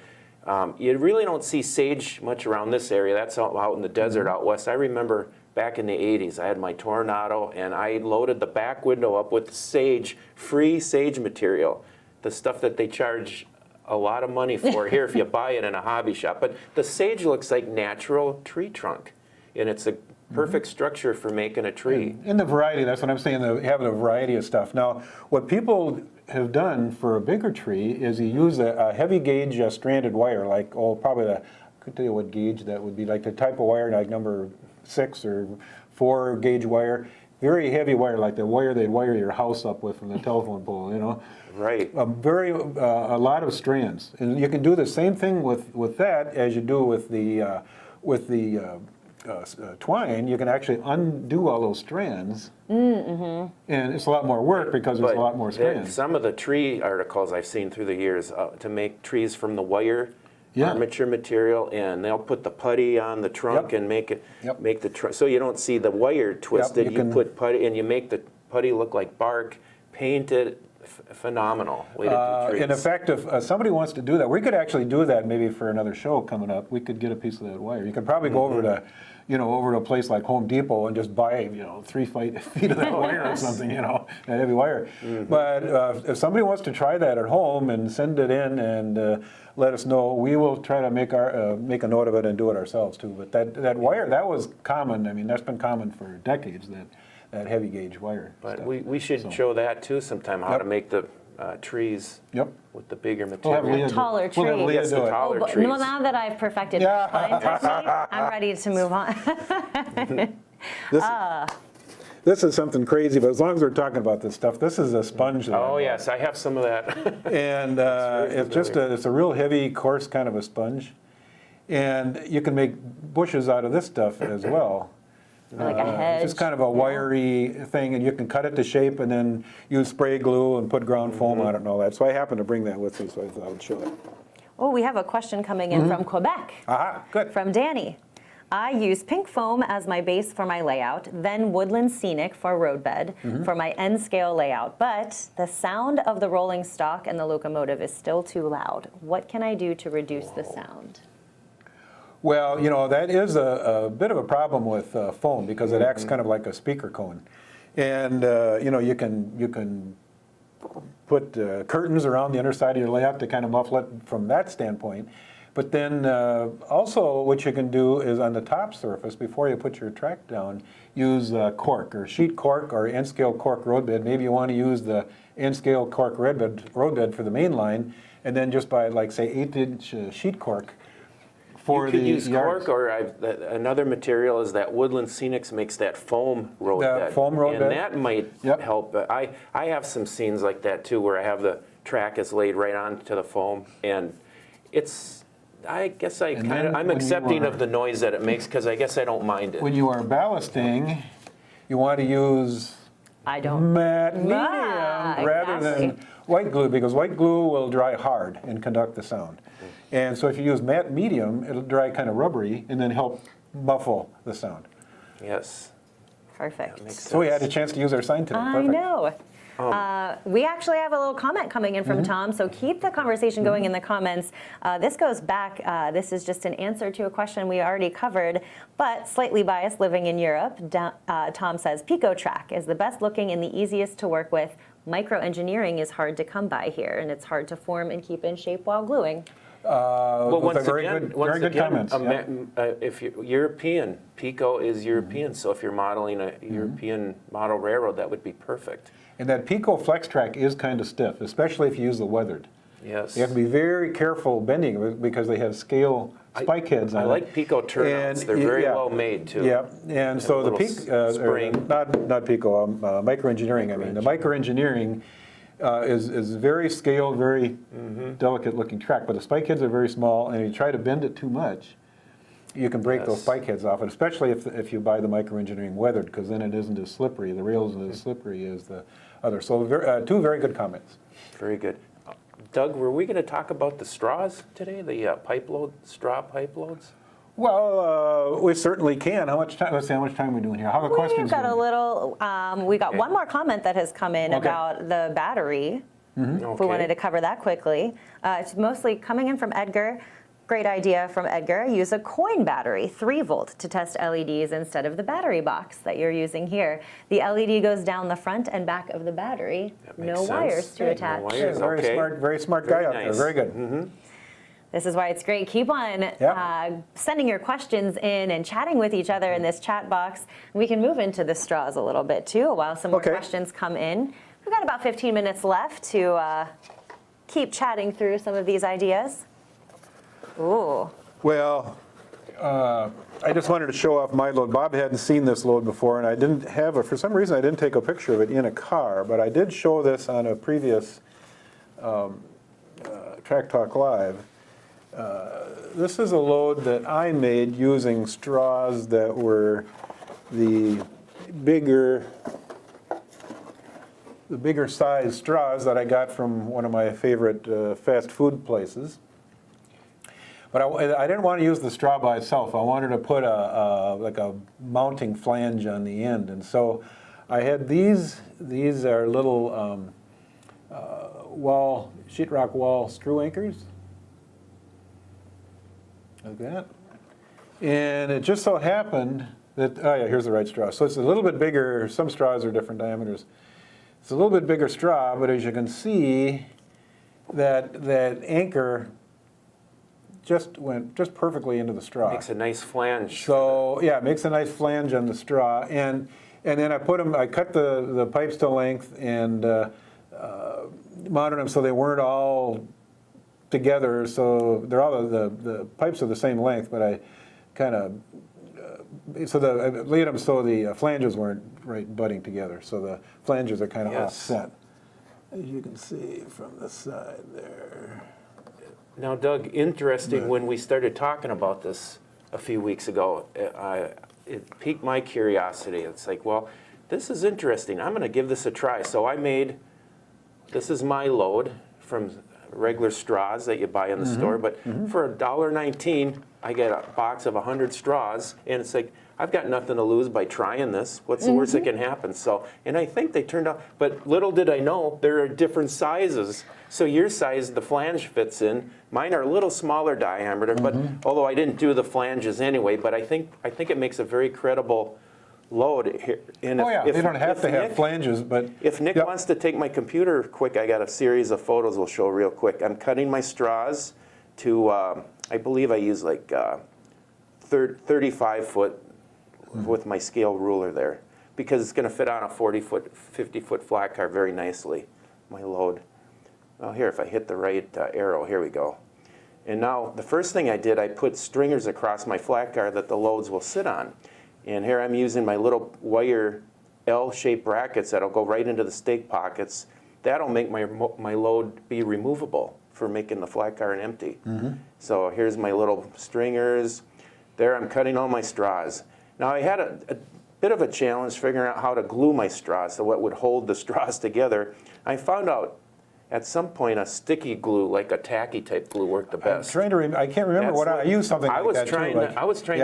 You really don't see sage much around this area. That's out in the desert out west. I remember back in the 80s, I had my Tornado, and I loaded the back window up with free sage material, the stuff that they charge a lot of money for here if you buy it in a hobby shop. But the sage looks like natural tree trunk, and it's a perfect structure for making a tree. In the variety, that's what I'm saying, having a variety of stuff. Now, what people have done for a bigger tree is you use a heavy gauge stranded wire, like, I could tell you what gauge that would be, like the type of wire, like number 6 or 4 gauge wire. Very heavy wire, like the wire they'd wire your house up with from the telephone pole, Right. A lot of strands. And you can do the same thing with that as you do with the twine. You can actually undo all those strands, and it's a lot more work because there's a lot more strands. Some of the tree articles I've seen through the years to make trees from the wire armature material, and they'll put the putty on the trunk and make the trunk so you don't see the wire twisted. You put putty and you make the putty look like bark, painted. Phenomenal way to do trees. In effect, if somebody wants to do that, we could actually do that maybe for another show coming up. We could get a piece of that wire. You could probably go over to, over to a place like Home Depot and just buy, 3 feet of that wire or something, that heavy wire. But if somebody wants to try that at home and send it in and let us know, we will try to make a note of it and do it ourselves too. But that wire, that was common. I mean, that's been common for decades. That heavy gauge wire. But we should show that too sometime, how to make the trees with the bigger material. Taller trees. Yes, the taller trees. Well, now that I've perfected pine technique, I'm ready to move on. this is something crazy, but as long as we're talking about this stuff, this is a sponge. That Oh, yes, I have some of that. And it's a real heavy, coarse kind of a sponge. And you can make bushes out of this stuff as well. Like a hedge. Just kind of a wiry thing, and you can cut it to shape and then use spray glue and put ground foam on it and all that. So I happened to bring that with me, so I thought I would show it. Oh, we have a question coming in from Quebec. Aha, good. From Danny. I use pink foam as my base for my layout, then woodland scenic for roadbed for my end scale layout. But the sound of the rolling stock and the locomotive is still too loud. What can I do to reduce the sound? Well, you know, that is a bit of a problem with foam because it acts kind of like a speaker cone. And, you know, you can put curtains around the underside of your layout to kind of muffle it from that standpoint. But then also what you can do is on the top surface, before you put your track down, use cork or sheet cork or N-scale cork roadbed. Maybe you want to use the N-scale cork roadbed for the main line, and then just by, like, say, 8-inch sheet cork for You could the use yards. cork, or another material is that Woodland Scenics makes that foam road bed. foam road and bed. that might Yep. help. I have some scenes like that too, where I have the track is laid right onto the foam, and it's, I guess then I'm when you accepting are- of the noise that it makes, because I guess I don't mind it. When you are ballasting, you want to use I don't. matte medium rather exactly. than white glue, because white glue will dry hard and conduct the sound. And so if you use matte medium, it'll dry kind of rubbery and then help muffle the sound. Yes. Perfect. Makes So we had a sense. chance to use our sign today. I Perfect. know. We actually have a little comment coming in from Tom, so keep the conversation going in the comments. This goes back, this is just an answer to a question we already covered, but slightly biased living in Europe. Tom says, Pico track is the best looking and the easiest to work with. Microengineering is hard to come by here, and it's hard to form and keep in shape while gluing. Well, Those are very good comments. Yeah. If you're European, Pico is European, so if you're modeling a European model railroad, that would be perfect. And that Pico flex track is kind of stiff, especially if you use the weathered. Yes. You have to be very careful bending it because they have scale spike heads on I it. like Pico turnouts. And, They're very yeah. well made too. Yeah, and so the little spring. not Pico, microengineering. I mean, the microengineering is very scaled, very delicate looking track, but the spike heads are very small, and if you try to bend it too much, you can break those Yes. spike heads off, and especially if you buy the microengineering weathered, because then it isn't as slippery. The rail isn't as slippery as the other. So two very good comments. Very good. Doug, were we going to talk about the straws today, the straw pipe loads? Well, we certainly can. How much time? Let's see how much time we're doing here. How are the We've questions got a going? little, we got one more comment that has come in Okay. about the battery. If we Okay. wanted to cover that quickly. It's mostly coming in from Edgar. Great idea from Edgar. Use a coin battery, 3 volt, to test LEDs instead of the battery box that you're using here. The LED goes down the front and back of the battery. That makes No sense. wires to No attach. wires. Yeah, Okay. very smart guy out there. nice. Very good. This is why it's great. Keep on sending your questions in and chatting with each other in this chat box. We can move into the straws a little bit too while some more Okay. questions come in. We've got about 15 minutes left to keep chatting through some of these ideas. Ooh. Well, I just wanted to show off my load. Bob hadn't seen this load before, and I didn't have it. For some reason, I didn't take a picture of it in a car, but I did show this on a previous Track Talk Live. This is a load that I made using straws that were the bigger size straws that I got from one of my favorite fast food places. But I didn't want to use the straw by itself. I wanted to put like a mounting flange on the end, and so I had these. These are little sheetrock wall screw anchors, like that. And it just so happened that here's the right straw. So it's a little bit bigger. Some straws are different diameters. It's a little bit bigger straw, but as you can see, that anchor just went perfectly into the straw. Makes a nice flange. So yeah, it makes a nice flange on the straw, and then I cut the pipes to length and mounted them so they weren't all together. So they're all the pipes are the same length, but I kind of so the laid them so the flanges weren't right butting together. So the flanges are kind of Yes. offset, as you can see from the side there. Now, Doug, interesting, when we started talking about this a few weeks ago, it piqued my curiosity. It's like, well, this is interesting. I'm going to give this a try. So I made, this is my load from regular straws that you buy in the store, but for $1.19, I get a box of 100 straws, and it's like, I've got nothing to lose by trying this. What's the worst that can happen? So, and I think they turned out, but little did I know, there are different sizes. So your size, the flange fits in. Mine are a little smaller diameter, but although I didn't do the flanges anyway, but I think it makes a very credible load here. And They don't have to have flanges, but if Nick wants to take my computer quick, I got a series of photos we'll show real quick. I'm cutting my straws to, I believe I use like 35 foot with my scale ruler there, because it's going to fit on a 40-foot, 50-foot flat car very nicely, my load. Well, here, if I hit the right arrow, here we go. And now, the first thing I did, I put stringers across my flat car that the loads will sit on. And here I'm using my little wire L-shaped brackets that'll go right into the stake pockets. That'll make my load be removable for making the flat car empty. So here's my little stringers. There, I'm cutting all my straws. Now, I had a bit of a challenge figuring out how to glue my straws, so what would hold the straws together. I found out at some point a sticky glue, like a tacky type glue, worked the best. I'm trying to I can't remember what I used something like that I was trying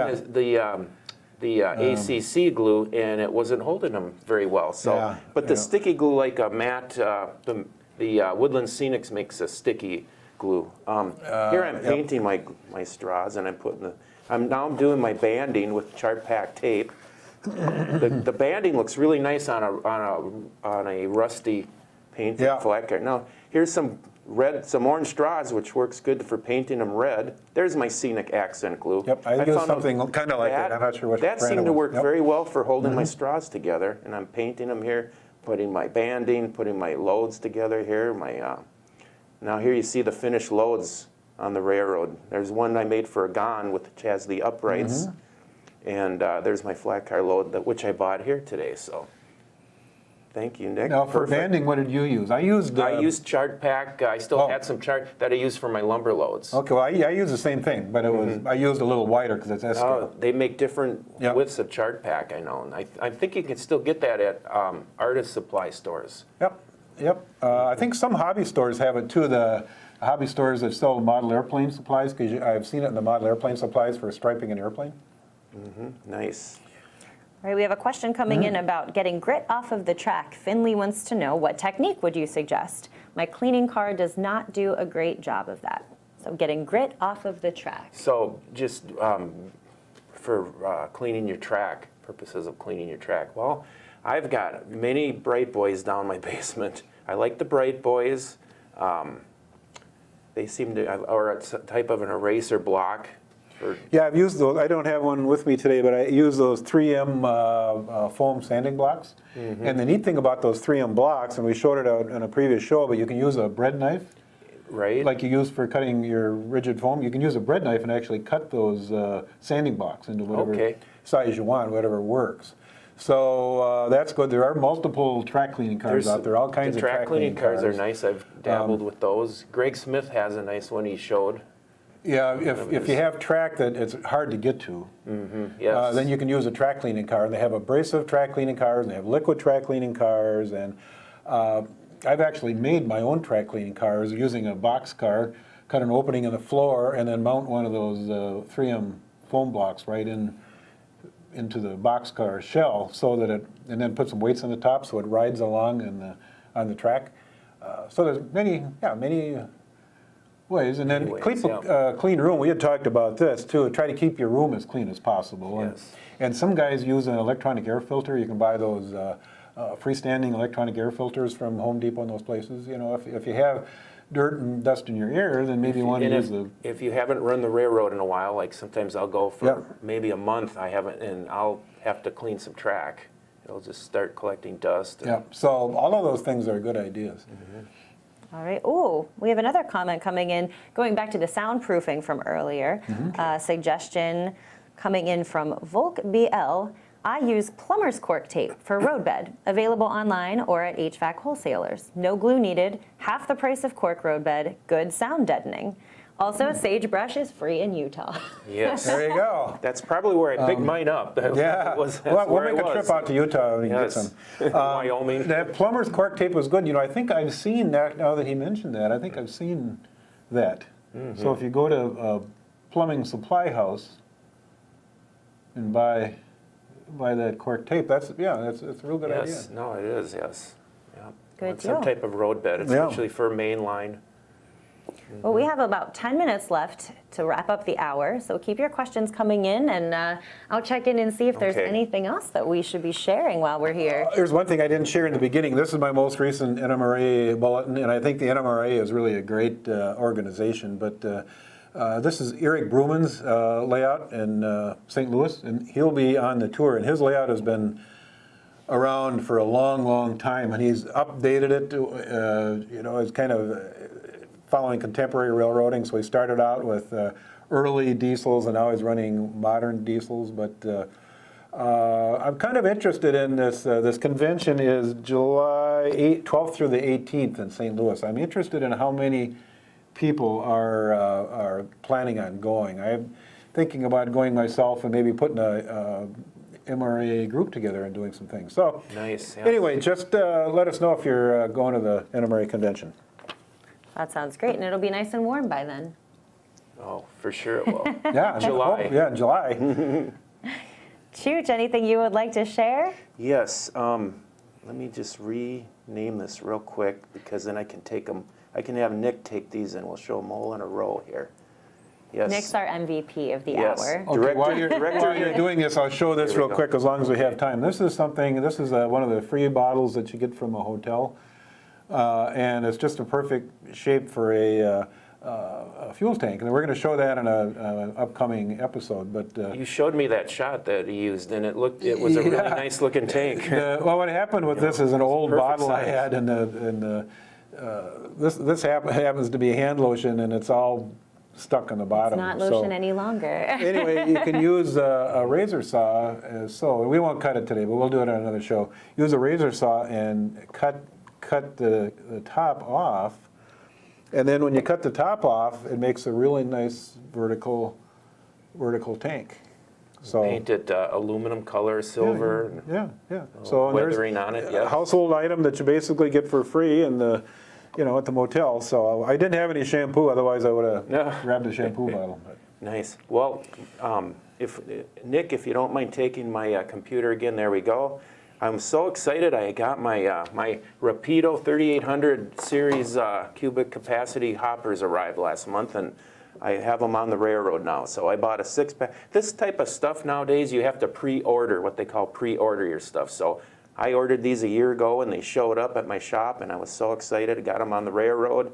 the ACC glue, and it wasn't holding them very well. So, but the sticky glue, like a matte, the Woodland Scenics makes a sticky glue. Here I'm painting my straws, and I'm now doing my banding with chart pack tape. The banding looks really nice on a rusty painted flat car. Now here's some orange straws, which works good for painting them red. There's my Scenic accent glue. Yep, I used something kind of like that. I'm not sure what that brand seemed it to was. work very well for holding my straws together. And I'm painting them here, putting my banding, putting my loads together here. Now here you see the finished loads on the railroad. There's one I made for a Gone, which has the uprights. And there's my flat car load, which I bought here today. So thank you, Nick. Now, for banding, what did you use? I used chart pack. I still had some chart that I used for my lumber loads. Okay, well, I used the same thing, but it was I used a little wider because it's S-scale. They make different widths of chart pack, I know. And I think you can still get that at artist supply stores. Yep. I think some hobby stores have it too. The hobby stores that sell model airplane supplies, because I've seen it in the model airplane supplies for striping an airplane. Nice. All right, we have a question coming in about getting grit off of the track. Finley wants to know, what technique would you suggest? My cleaning car does not do a great job of that. So getting grit off of the track. So just for cleaning your track, purposes of cleaning your track. Well, I've got many Bright Boys down my basement. I like the Bright Boys. They seem to, or a type of an eraser block. Yeah, I've used those. I don't have one with me today, but I use those 3M foam sanding blocks. And the neat thing about those 3M blocks, and we showed it out in a previous show, but you can use a bread knife. Right. Like you use for cutting your rigid foam. You can use a bread knife and actually cut those sanding blocks into whatever size you want, whatever works. So that's good. There are multiple track cleaning cars out there, all kinds of track cleaning cars. Are nice. I've dabbled with those. Greg Smith has a nice one he showed. Yeah, if you have track that it's hard to get to, then you can use a track cleaning car. They have abrasive track cleaning cars, and they have liquid track cleaning cars, and I've actually made my own track cleaning cars using a box car, cut an opening in the floor, and then mount one of those 3M foam blocks right into the box car shell, so that and then put some weights on the top so it rides along on the track. So there's many ways, and then keep a clean room. We had talked about this too. Try to keep your room as clean as possible. Yes. And some guys use an electronic air filter. You can buy those freestanding electronic air filters from Home Depot and those places. You know, if you have dirt and dust in your ear, then maybe you want to use if you haven't run the railroad in a while, like sometimes I'll go for maybe a month, and I'll have to clean some track. It'll just start collecting dust. So all of those things are good ideas. All right. Oh, we have another comment coming in, going back to the soundproofing from earlier. Suggestion, Coming in from Volk BL, I use plumber's cork tape for roadbed, available online or at HVAC wholesalers. No glue needed, half the price of cork roadbed, good sound deadening. Also, sagebrush is free in Utah. Yes. There you go. That's probably where I picked mine up. Yeah, That's we'll where make it a trip was. out to Utah and get Yes. some. Wyoming. That plumber's cork tape was good. You know, I think I've seen that now that he mentioned that. I think I've seen that. So if you go to a plumbing supply house and buy that cork tape, that's a real good idea. Yes, no, it is, yes. Yeah. Good Want some deal. type of roadbed, especially for main line. Well, we have about 10 minutes left to wrap up the hour, so keep your questions coming in, and I'll check in and see if there's Okay. anything else that we should be sharing while we're here. There's one thing I didn't share in the beginning. This is my most recent NMRA bulletin, and I think the NMRA is really a great organization. But this is Eric Bruman's layout in St. Louis, and he'll be on the tour. And his layout has been around for a long, long time, and he's updated it. It's kind of following contemporary railroading. So he started out with early diesels, and now he's running modern diesels. But I'm kind of interested in this. This convention is July 12th through the 18th in St. Louis. I'm interested in how many people are planning on going. I'm thinking about going myself and maybe putting a MRA group together and doing some things. So Nice. Yeah. anyway, just let us know if you're going to the NMRA convention. That sounds great, and it'll be nice and warm by then. Oh, for sure it will. Yeah, July. Yeah, in July. Chooch, anything you would like to share? Yes. Let me just rename this real quick, because then I can take them. I can have Nick take these, and we'll show them all in a row here. Yes. Nick's our MVP of the Yes. hour. Okay, while Director- you're doing this, I'll show this Here we real go. quick as long as we have time. This is one of the free bottles that you get from a hotel. And it's just a perfect shape for a fuel tank. And we're going to show that in an upcoming episode. But You showed me that shot that he used, and it was a really Yeah. nice looking tank. well, what happened with this is an old perfect bottle I size. had, this happens to be hand lotion, and it's all stuck on the bottom. Not So- lotion any longer. Anyway, you can use a razor saw as so. We won't cut it today, but we'll do it on another show. Use a razor saw and cut the top off, and then when you cut the top off, it makes a really nice vertical tank. So Painted aluminum color, silver. yeah. So and there's Weathering on it, a yeah. household item that you basically get for free at the motel. So I didn't have any shampoo, otherwise I would have Yeah. grabbed a shampoo bottle. But. Nice. Well, Nick, if you don't mind taking my computer again, there we go. I'm so excited. I got my Rapido 3800 series cubic capacity hoppers arrived last month, and I have them on the railroad now. So I bought a 6-pack. This type of stuff nowadays, you have to pre-order, what they call pre-order your stuff. So I ordered these a year ago, and they showed up at my shop, and I was so excited. I got them on the railroad.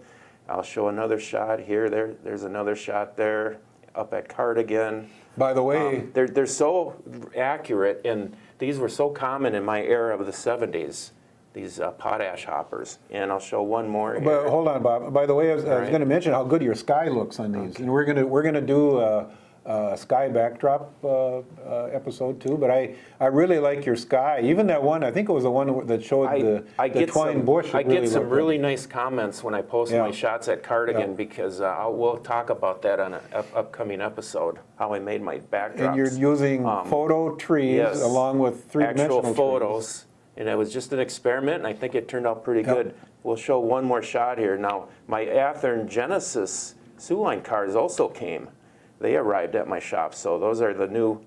I'll show another shot here. There's another shot there up at Cardigan. By the way, They're so accurate, and these were so common in my era of the 70s, these potash hoppers. And I'll show one more here. but hold on, Bob. By the way, I was right. going to mention how good your sky looks on these, and we're gonna do a sky backdrop episode too. But I really like your sky. Even that one, I think it was the one that showed the twine bush. I get some looked really good. nice comments when I post Yeah. my shots at Cardigan Yeah. because we'll talk about that on an upcoming episode, how I made my backdrops. And you're using photo trees yes. along with three-dimensional actual photos, and it was just an experiment, and I think it turned out pretty Yep. good. We'll show one more shot here. Now, my Athearn Genesis Sioux-Line cars also came. They arrived at my shop, so those are the new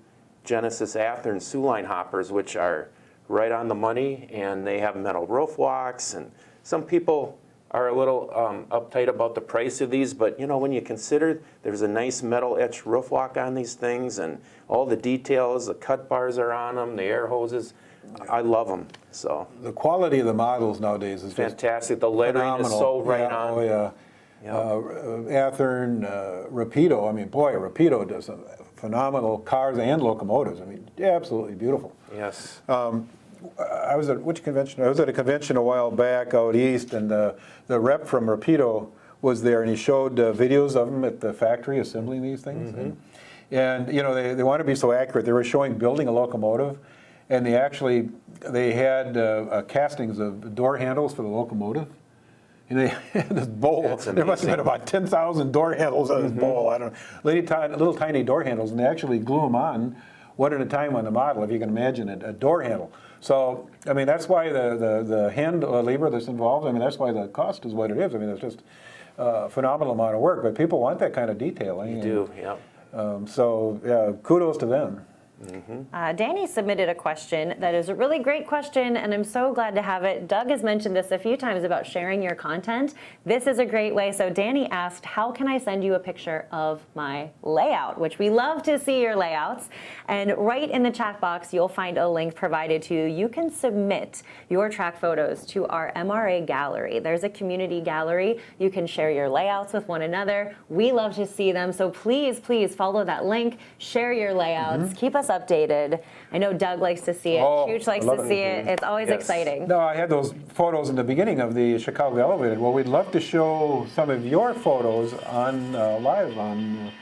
Genesis Athearn Sioux-Line hoppers, which are right on the money, and they have metal roof walks, and some people are a little uptight about the price of these, but when you consider there's a nice metal etched roof walk on these things, and all the details, the cut bars are on them, the air hoses, I love them. So The quality of the models nowadays is just fantastic. The lettering phenomenal. is so right Yeah, on. Oh yeah. Athearn, Rapido. I mean, boy, Rapido does some phenomenal cars and locomotives. I mean, absolutely beautiful. Yes. I was at which convention? I was at a convention a while back out east, and the rep from Rapido was there, and he showed videos of them at the factory assembling these things. And you know, they want to be so accurate. They were showing building a locomotive, and they had castings of door handles for the locomotive. And they had this bowl. There must have been about 10,000 door handles on this bowl. I don't know, little tiny door handles, and they actually glue them on one at a time on the model, if you can imagine it, a door handle. So, I mean, that's why the hand labor that's involved, I mean, that's why the cost is what it is. I mean, it's just a phenomenal amount of work, but people want that kind of detailing. You do, yeah. So, yeah, kudos to them. Danny submitted a question that is a really great question, and I'm so glad to have it. Doug has mentioned this a few times about sharing your content. This is a great way. So Danny asked, how can I send you a picture of my layout? Which we love to see your layouts. And right in the chat box, you'll find a link provided to you. You can submit your track photos to our MRA gallery. There's a community gallery. You can share your layouts with one another. We love to see them. So please, please follow that link, share your layouts, keep us updated. I know Doug likes to see it. Chooch likes to see it. It's always exciting. No, I had those photos in the beginning of the Chicago Elevated. Well, we'd love to show some of your photos on live on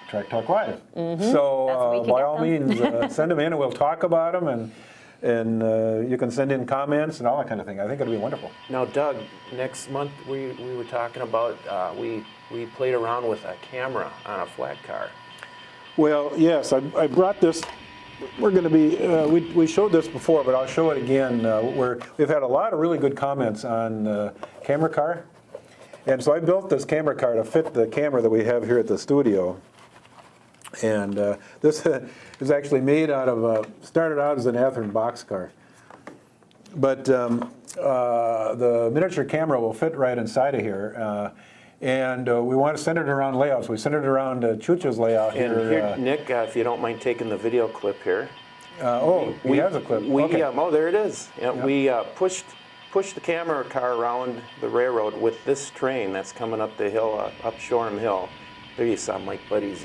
Track Talk Live. So by all means, send them in and we'll talk about them, and you can send in comments and all that kind of thing. I think it'll be wonderful. Now, Doug, next month we were talking about, we played around with a camera on a flat car. Well, yes, I brought this. We're going to be, we showed this before, but I'll show it again. We've had a lot of really good comments on camera car. And so I built this camera car to fit the camera that we have here at the studio. And this is actually made out of, started out as an Athearn boxcar. But the miniature camera will fit right inside of here. And we want to center it around layouts. We centered it around Chooch's layout here. And here, Nick, if you don't mind taking the video clip here. He has a clip. Okay. Oh, there it is. Yeah, we pushed the camera car around the railroad with this train that's coming up the hill, up Shoreham Hill. There you saw Mike Buddy's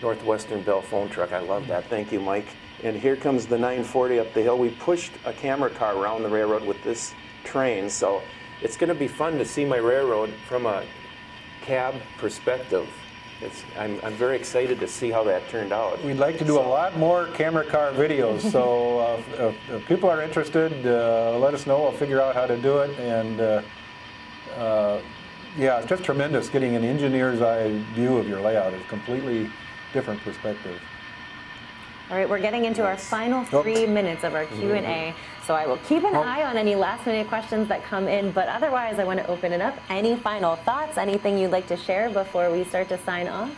Northwestern Bell phone truck. I love that. Thank you, Mike. And here comes the 940 up the hill. We pushed a camera car around the railroad with this train. So it's going to be fun to see my railroad from a cab perspective. I'm very excited to see how that turned out. We'd like to do a lot more camera car videos, so if people are interested, let us know. We'll figure out how to do it. And yeah, it's just tremendous getting an engineer's eye view of your layout. It's a completely different perspective. All right, we're getting into our final 3 minutes of our Q&A, so I will keep an eye on any last-minute questions that come in, but otherwise I want to open it up. Any final thoughts, anything you'd like to share before we start to sign off?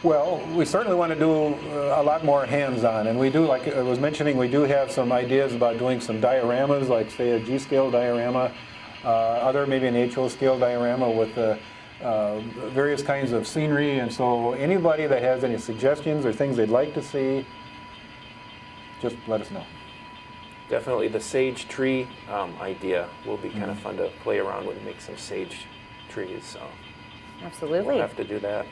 Well, we certainly want to do a lot more hands-on, and we do, like I was mentioning, we do have some ideas about doing some dioramas, like say a G-scale diorama, maybe an HO scale diorama with various kinds of scenery, and so anybody that has any suggestions or things they'd like to see, just let us know. Definitely the sage tree idea will be kind of fun to play around with and make some sage trees. So absolutely. We'll have to do that.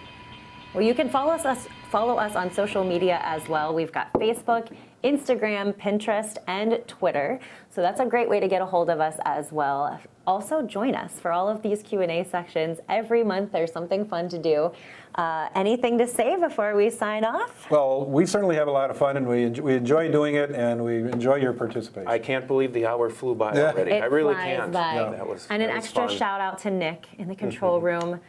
Well, you can follow us on social media as well. We've got Facebook, Instagram, Pinterest, and Twitter. So that's a great way to get a hold of us as well. Also, join us for all of these Q&A sections. Every month there's something fun to do. Anything to say before we sign off? Well, we certainly have a lot of fun, and we enjoy doing it, and we enjoy your participation. I can't believe the hour flew by already. I really can't. Yeah. That was, and an extra shout out to Nick in the control room.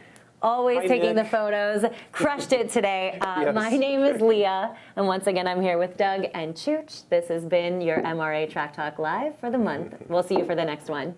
Always taking the photos. Crushed it today. Yes. My name is Leah, and once again, I'm here with Doug and Chooch. This has been your MRA Track Talk Live for the month. We'll see you for the next one.